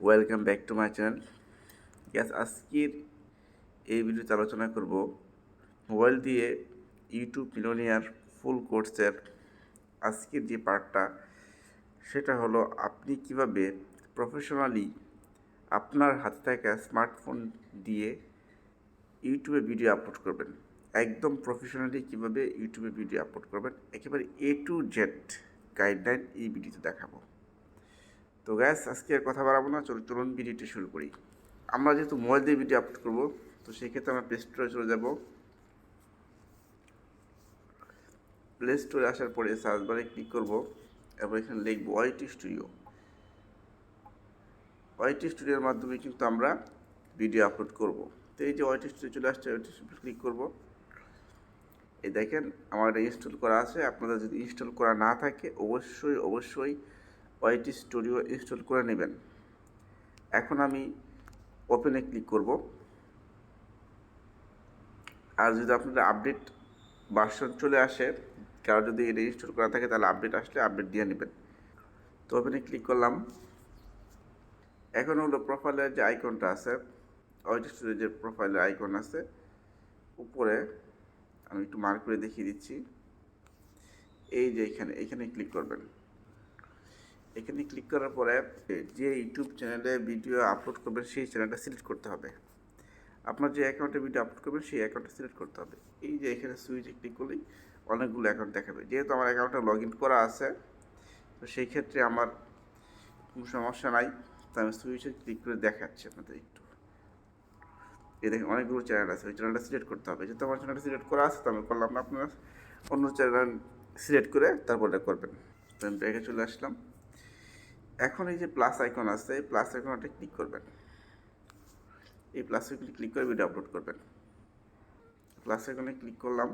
Welcome back to my channel. আজকের এই ভিডিওতে আলোচনা করব মোবাইল দিয়ে ইউটিউব মিলিয়নিয়ার ফুল কোর্সের আজকের যে পার্টটা, সেটা হলো আপনি কিভাবে প্রফেশনালি আপনার হাতে থাকা স্মার্টফোন দিয়ে ইউটিউবে ভিডিও আপলোড করবেন। একদম প্রফেশনালি কিভাবে ইউটিউবে ভিডিও আপলোড করবেন, একেবারে A to Z গাইডলাইন এই ভিডিওতে দেখাবো। তো আজকে আর কথা বাড়াবো না, চলুন ভিডিওটি শুরু করি। আমরা যেহেতু মোবাইল দিয়ে ভিডিও আপলোড করবো, তো সেক্ষেত্রে আমরা প্লে স্টোরে চলে যাব। প্লে স্টোরে আসার পরে সার্চ বারে ক্লিক করব এবং এখানে লিখব ওয়াইটি স্টুডিও। ওয়াইটি স্টুডিওর মাধ্যমে কিন্তু আমরা ভিডিও আপলোড করব। তো এই যে ওয়াইটি স্টুডিও চলে আসছে, ওয়াইটি স্টুডিও ক্লিক করব। এই দেখেন আমার এটা ইনস্টল করা আছে। আপনাদের যদি ইনস্টল করা না থাকে অবশ্যই ওয়াইটি স্টুডিও ইনস্টল করে নেবেন। এখন আমি ওপেনে ক্লিক করব। আর যদি আপনাদের আপডেট ভার্সন চলে আসে, কারো যদি এটা ইনস্টল করা থাকে, তাহলে আপডেট আসলে আপডেট দিয়ে নেবেন। তো ওপেনে ক্লিক করলাম। এখন হলো প্রোফাইলের যে আইকনটা আছে, ওয়াইটি স্টুডিও যে প্রোফাইলের আইকন আছে উপরে, আমি একটু মার্ক করে দেখিয়ে দিচ্ছি। এই যে এখানে ক্লিক করবেন। এখানে ক্লিক করার পরে যে ইউটিউব চ্যানেলে ভিডিও আপলোড করবেন সেই চ্যানেলটা সিলেক্ট করতে হবে। আপনার যে অ্যাকাউন্টে ভিডিও আপলোড করবেন সেই অ্যাকাউন্টটা সিলেক্ট করতে হবে। এই যে এখানে সুইচে ক্লিক করলেই অনেকগুলো অ্যাকাউন্ট দেখাবে। যেহেতু আমার অ্যাকাউন্টটা লগ ইন করা আছে, তো সেই ক্ষেত্রে আমার কোনো সমস্যা নাই। তো আমি সুইচে ক্লিক করে দেখাচ্ছি আপনাদের একটু। এই দেখেন অনেকগুলো চ্যানেল আছে, ওই চ্যানেলটা সিলেক্ট করতে হবে। যেহেতু আমার চ্যানেলটা সিলেক্ট করা আছে, তো আমি করলাম না। আপনারা অন্য চ্যানেল সিলেক্ট করে তারপরে করবেন। তো আমি ব্যাগে চলে আসলাম। এখন এই যে প্লাস আইকন আছে, এই প্লাস আইকনটা ক্লিক করবেন। এই প্লাস আইকনে ক্লিক করে ভিডিও আপলোড করবেন। প্লাস আইকনে ক্লিক করলাম।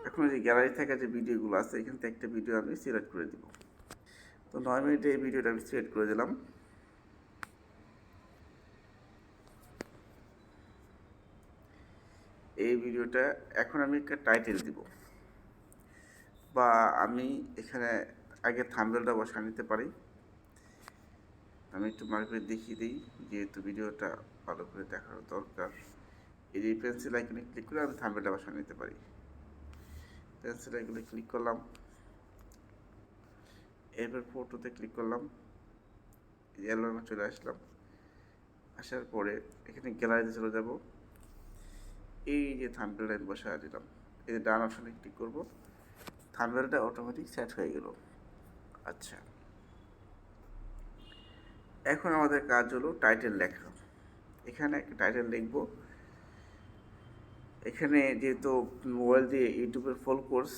এখন এই যে গ্যালারি থেকে যে ভিডিওগুলো আছে, এখান থেকে একটা ভিডিও আমি সিলেক্ট করে দিব। তো 9 মিনিটে এই ভিডিওটা আমি সিলেক্ট করে দিলাম। এই ভিডিওটা এখন আমি একটা টাইটেল দিব, বা আমি এখানে আগে থাম্বনেলটা বসায় নিতে পারি। আমি একটু মার্কেট দেখিয়ে দিই, যেহেতু ভিডিওটা ভালো করে দেখার দরকার। এই যে পেন্সিল আইকনে ক্লিক করে আমি থাম্বনেলটা বসায় নিতে পারি। পেন্সিল আইকনে ক্লিক করলাম, এরপর ফটোতে ক্লিক করলাম, অ্যালবামে চলে আসলাম। আসার পরে এখানে গ্যালারিতে চলে যাব। এই যে থাম্বনেলটা আমি বসায় দিলাম, এই যে ডান অপশনে ক্লিক করব, থাম্বনেলটা অটোমেটিক সেট হয়ে গেল। আচ্ছা, এখন আমাদের কাজ হলো টাইটেল লেখা। এখানে একটা টাইটেল লিখব। এখানে যেহেতু মোবাইল দিয়ে ইউটিউবের ফুল কোর্স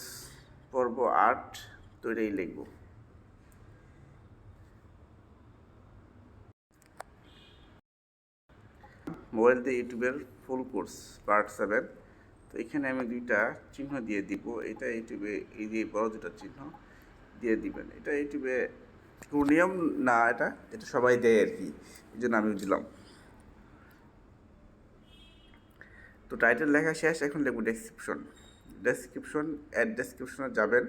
পর্ব 8, তো এটাই লিখব। মোবাইল দিয়ে ইউটিউবের ফুল কোর্স পার্ট 7। তো এখানে আমি দুইটা চিহ্ন দিয়ে দিব। এটা ইউটিউবে এই যে বড় দুটা চিহ্ন দিয়ে দিবেন। এটা ইউটিউবে কোনো নিয়ম না, এটা সবাই দেয় আর কি, এই জন্য আমি দিলাম। তো টাইটেল লেখা শেষ, এখন লিখব ডেসক্রিপশন। ডেসক্রিপশনে যাবেন।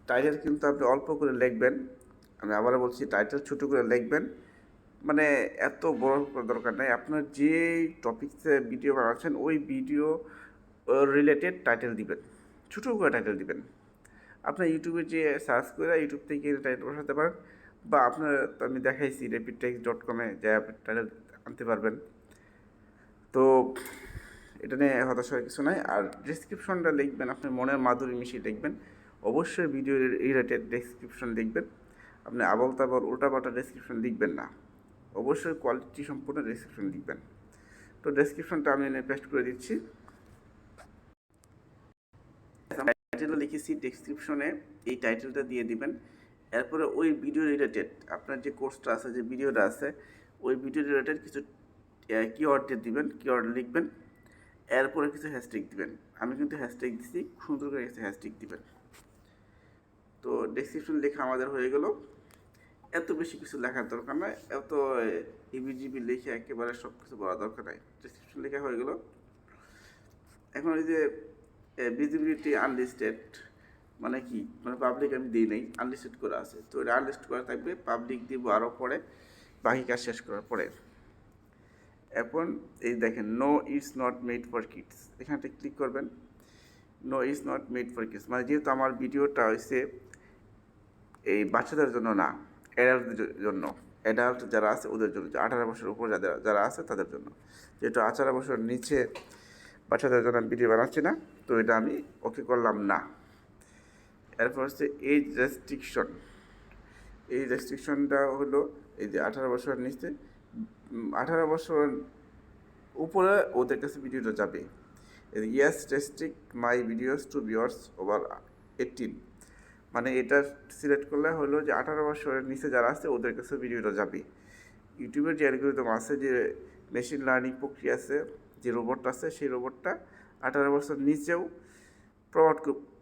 টাইটেল কিন্তু আপনি অল্প করে লিখবেন। আমি আবারও বলছি, টাইটেল ছোটো করে লিখবেন। মানে এত বড় করার দরকার নেই। আপনার যে টপিকসে ভিডিও বানাচ্ছেন ওই ভিডিও রিলেটেড টাইটেল দিবেন, ছোটো করে টাইটেল দিবেন। আপনার ইউটিউবে যে সার্চ করে ইউটিউব থেকে টাইটেল বসাতে পারেন, বা আপনার আমি দেখাইছি rapidtext.com যে টাইটেল আনতে পারবেন। তো এটা নিয়ে হতাশ হওয়ার কিছু নাই। আর ডেসক্রিপশনটা লিখবেন, আপনার মনের মাধুরী মিশিয়ে লিখবেন। অবশ্যই ভিডিও রিলেটেড ডেসক্রিপশন লিখবেন। আপনি আবল তাবল উল্টাপাল্টা ডেসক্রিপশন লিখবেন না, অবশ্যই কোয়ালিটি সম্পূর্ণ ডেসক্রিপশন লিখবেন। তো ডেসক্রিপশনটা আমি এনে পেস্ট করে দিচ্ছি। টাইটেলটা লিখেছি, ডেসক্রিপশনে এই টাইটেলটা দিয়ে দিবেন। এরপরে ওই ভিডিও রিলেটেড আপনার যে কোর্সটা আছে, যে ভিডিওটা আছে, ওই ভিডিও রিলেটেড কিছু কিওয়ার্ড দিয়ে দিবেন, কিওয়ার্ড লিখবেন। এরপরে কিছু হ্যাশট্যাগ দিবেন। আমি কিন্তু হ্যাশট্যাগ দিচ্ছি, সুন্দর করে কিছু হ্যাশট্যাগ দিবেন। তো ডেসক্রিপশন লেখা আমাদের হয়ে গেল। এত বেশি কিছু লেখার দরকার নয়, এত ইবিজিবি লিখে একেবারে সব কিছু বলা দরকার নাই। ডেসক্রিপশন লেখা হয়ে গেল। এখন ওই যে ভিজিবিলিটি আনলিস্টেড মানে কি, মানে পাবলিক আমি দিই নাই, আনলিস্টেড করা আছে। তো এটা আনলিস্ট করা থাকবে, পাবলিক দিব আরও পরে। বাকি কাজ শেষ করার পরে এখন এই দেখেন no it's not made for kids, এখানটা ক্লিক করবেন। No it's not made for kids মানে যেহেতু আমার ভিডিওটা হয়েছে এই বাচ্চাদের জন্য না, অ্যাডাল্টদের জন্য, অ্যাডাল্ট যারা আছে ওদের জন্য, 18 বছরের উপর যারা আছে তাদের জন্য। যেহেতু 18 বছরের নিচে বাচ্চাদের জন্য আমি ভিডিও বানাচ্ছি না, তো এটা আমি ওকে করলাম না। এরপর হচ্ছে এজ রেস্ট্রিকশন। এই রেস্ট্রিকশনটা হলো এই যে 18 বছরের নিচে, 18 বছর উপরে ওদের কাছে ভিডিওটা যাবে। ইয়েস রেস্ট্রিক্ট মাই ভিডিওস টু ভিউয়ার্স ওভার 18, মানে এটা সিলেক্ট করলে হলো যে 18 বছরের নিচে যারা আছে ওদের কাছে ভিডিওটা যাবে। ইউটিউবের যে অ্যালগরিদম আছে, যে মেশিন লার্নিং প্রক্রিয়া আছে, যে রোবটটা আছে, সেই রোবটটা 18 বছর নিচেও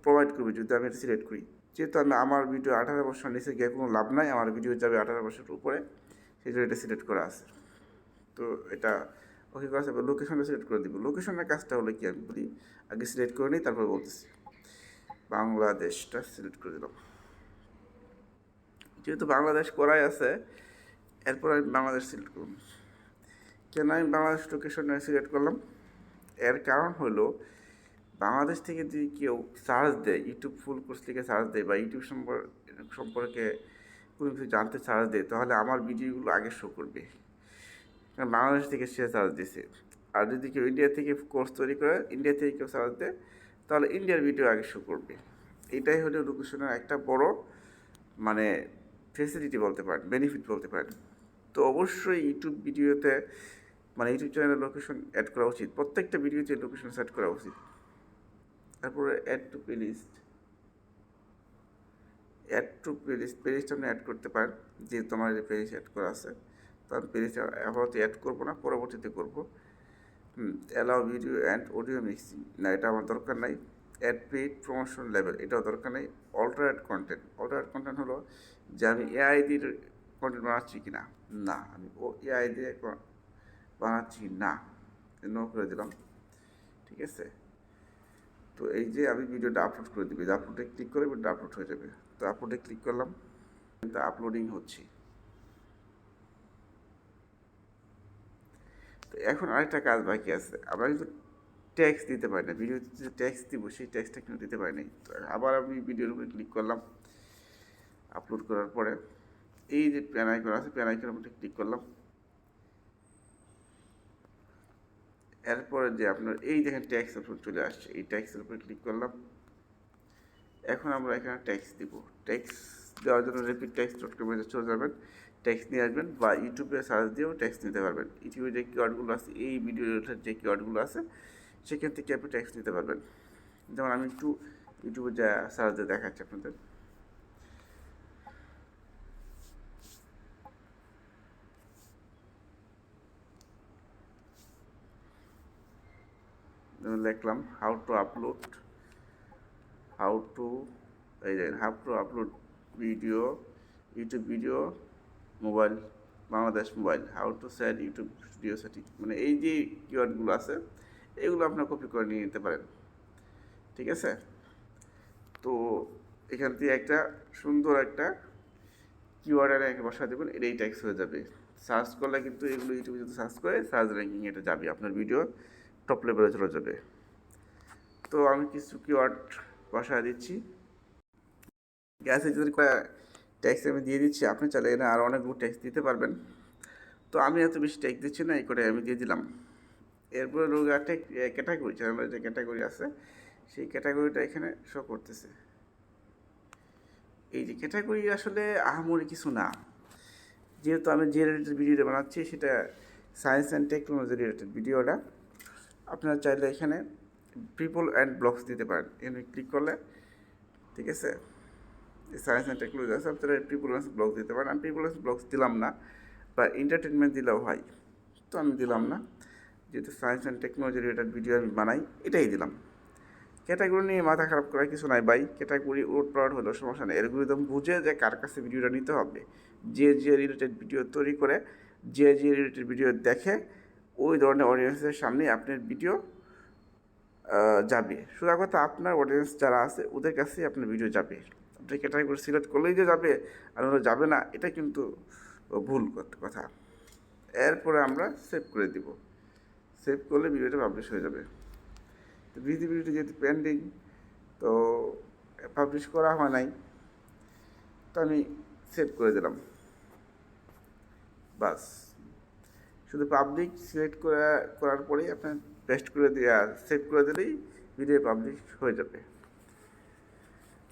প্রোভাইড করবে যদি আমি এটা সিলেক্ট করি। যেহেতু আমার ভিডিও 18 বছর নিচে গিয়ে কোনো লাভ নাই, আমার ভিডিও যাবে 18 বছরের উপরে, সেই জন্য এটা সিলেক্ট করা আছে। তো এটা ওকে করা যাবে। লোকেশনটা সিলেক্ট করে দিব। লোকেশনের কাজটা হলো কি আমি বলি, আগে সিলেক্ট করে নিই তারপর বলতেছি। বাংলাদেশটা সিলেক্ট করে দিলাম। যেহেতু বাংলাদেশ করাই আছে, এরপর আমি বাংলাদেশ সিলেক্ট করলাম। কেন আমি বাংলাদেশ লোকেশনে সিলেক্ট করলাম, এর কারণ হলো বাংলাদেশ থেকে যদি কেউ সার্চ দেয়, ইউটিউব ফুল কোর্স লিখে সার্চ দেয় বা ইউটিউব সম্পর্কে কোনো কিছু জানতে সার্চ দেয়, তাহলে আমার ভিডিওগুলো আগে শো করবে, কারণ বাংলাদেশ থেকে সে সার্চ দিছে। আর যদি কেউ ইন্ডিয়া থেকে কোর্স তৈরি করে, ইন্ডিয়া থেকে কেউ সার্চ দেয়, তাহলে ইন্ডিয়ার ভিডিও আগে শো করবে। এটাই হলো লোকেশনের একটা বড় মানে ফেসিলিটি বলতে পারেন, বেনিফিট বলতে পারেন। তো অবশ্যই ইউটিউব ভিডিওতে মানে ইউটিউব চ্যানেলের লোকেশন অ্যাড করা উচিত, প্রত্যেকটা ভিডিওতে লোকেশন সেট করা উচিত। তারপরে অ্যাড টু প্লেলিস্ট, প্লেলিস্ট আপনি অ্যাড করতে পারেন, যেহেতু আমার যে প্লেলিস্ট অ্যাড করা আছে, তো আমি প্লেলিস্ট আপাতত অ্যাড করবো না, পরবর্তীতে করবো। Allow video and audio mixing, না এটা আমার দরকার নাই। অ্যাড পেইড প্রমোশন লেভেল, এটাও দরকার নেই। অল্টারনেট কন্টেন্ট হলো যে আমি এআই দিয়ে কন্টেন্ট বানাচ্ছি কি না, না আমি এআই দিয়ে বানাচ্ছি না, নো করে দিলাম। ঠিক আছে, তো এই যে আমি ভিডিওটা আপলোড করে দিবি, আপলোডে ক্লিক করে ভিডিওটা আপলোড হয়ে যাবে। তো আপলোডে ক্লিক করলাম, কিন্তু আপলোডিং হচ্ছে। তো এখন আরেকটা কাজ বাকি আছে, আমরা কিন্তু ট্যাক্স দিতে পারি না, ভিডিওতে যে ট্যাক্স দিব সেই ট্যাক্সটা কিন্তু দিতে পারি নাই। তো আবার আমি ভিডিওর উপরে ক্লিক করলাম, আপলোড করার পরে এই যে প্যান আইকন আছে, প্যান আইকনের উপরে ক্লিক করলাম। এরপরে যে আপনার এই দেখেন ট্যাক্স অপশন চলে আসছে, এই ট্যাক্সের উপরে ক্লিক করলাম। এখন আমরা এখানে ট্যাক্স দিব। ট্যাক্স দেওয়ার জন্য repeattexts.com এ চলে যাবেন, ট্যাক্স নিয়ে আসবেন, বা ইউটিউবে সার্চ দিয়েও ট্যাক্স নিতে পারবেন। ইউটিউবে যে কিওয়ার্ডগুলো আছে, এই ভিডিও রিলেটেড যে কিওয়ার্ডগুলো আছে, সেখান থেকে আপনি ট্যাক্স নিতে পারবেন। যেমন আমি একটু ইউটিউবে যা সার্চ দিয়ে দেখাচ্ছি আপনাদের। লিখলাম how to upload video, YouTube video mobile, Bangladesh mobile, how to set YouTube video setting, মানে এই যে কিওয়ার্ডগুলো আছে এগুলো আপনার কপি করে নিয়ে নিতে পারেন। ঠিক আছে, তো এখান থেকে একটা সুন্দর একটা কিওয়ার্ড এনে বসা দেবেন, এটাই ট্যাক্স হয়ে যাবে। সার্চ করলে কিন্তু এগুলো ইউটিউবে যদি সার্চ করে সার্চ র্যাঙ্কিং এটা যাবে, আপনার ভিডিও টপ লেভেলে চলে যাবে। তো আমি কিছু কিওয়ার্ড বসায় দিচ্ছি, গ্যাসে যদি ট্যাক্স আমি দিয়ে দিচ্ছি, আপনি চাইলে এখানে আরও অনেকগুলো ট্যাক্স দিতে পারবেন। তো আমি এত বেশি ট্যাক্স দিচ্ছি না, এই করে আমি দিয়ে দিলাম। এরপরে রোগ একটা ক্যাটাগরি, চ্যানেলের যে ক্যাটাগরি আছে সেই ক্যাটাগরিটা এখানে শো করতেছে। এই যে ক্যাটাগরি আসলে আহামরি কিছু না, যেহেতু আমি যে রিলেটেড ভিডিওটা বানাচ্ছি সেটা সায়েন্স অ্যান্ড টেকনোলজি রিলেটেড ভিডিওটা, আপনারা চাইলে এখানে পিপল অ্যান্ড ব্লগস দিতে পারেন। এখানে ক্লিক করলে, ঠিক আছে, সায়েন্স অ্যান্ড টেকনোলজি আছে, আপনারা পিপল অ্যান্ড ব্লগস দিতে পারেন। আমি পিপল অ্যান্ড ব্লগস দিলাম না, বা এন্টারটেনমেন্ট দিলেও হয়, তো আমি দিলাম না, যেহেতু science and technology related video আমি বানাই, এটাই দিলাম। ক্যাটাগরি নিয়ে মাথা খারাপ করার কিছু নাই ভাই, ক্যাটাগরি উলটপালট হলেও সমস্যা নেই, অ্যালগরিদম বুঝে যে কার কাছে ভিডিওটা নিতে হবে, যে রিলেটেড ভিডিও তৈরি করে, যে রিলেটেড ভিডিও দেখে, ওই ধরনের অডিয়েন্সের সামনে আপনার ভিডিও যাবে। সোজা কথা, আপনার অডিয়েন্স যারা আছে ওদের কাছেই আপনার ভিডিও যাবে। আপনি ক্যাটাগরি সিলেক্ট করলেই যে যাবে আর ওরা যাবে না, এটা কিন্তু ভুল কথা। এরপরে আমরা সেভ করে দিব। সেভ করলে ভিডিওটা পাবলিশ হয়ে যাবে। তো ভিডিওটি যেহেতু পেন্ডিং, তো পাবলিশ করা হয় নাই, তো আমি সেভ করে দিলাম। বাস, শুধু পাবলিক সিলেক্ট করার পরেই আপনার পেস্ট করে দিয়ে সেভ করে দিলেই ভিডিও পাবলিশ হয়ে যাবে।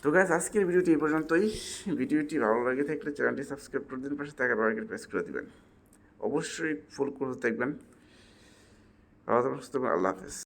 তো গাইস, আজকের ভিডিওটি এই পর্যন্তই। ভিডিওটি ভালো লাগে থাকলে চ্যানেলটি সাবস্ক্রাইব করে দিন, পাশে থাকা বেল আইকন প্রেস করে দিবেন। অবশ্যই ফুল করে দেখবেন। আল্লাহ হাফেজ।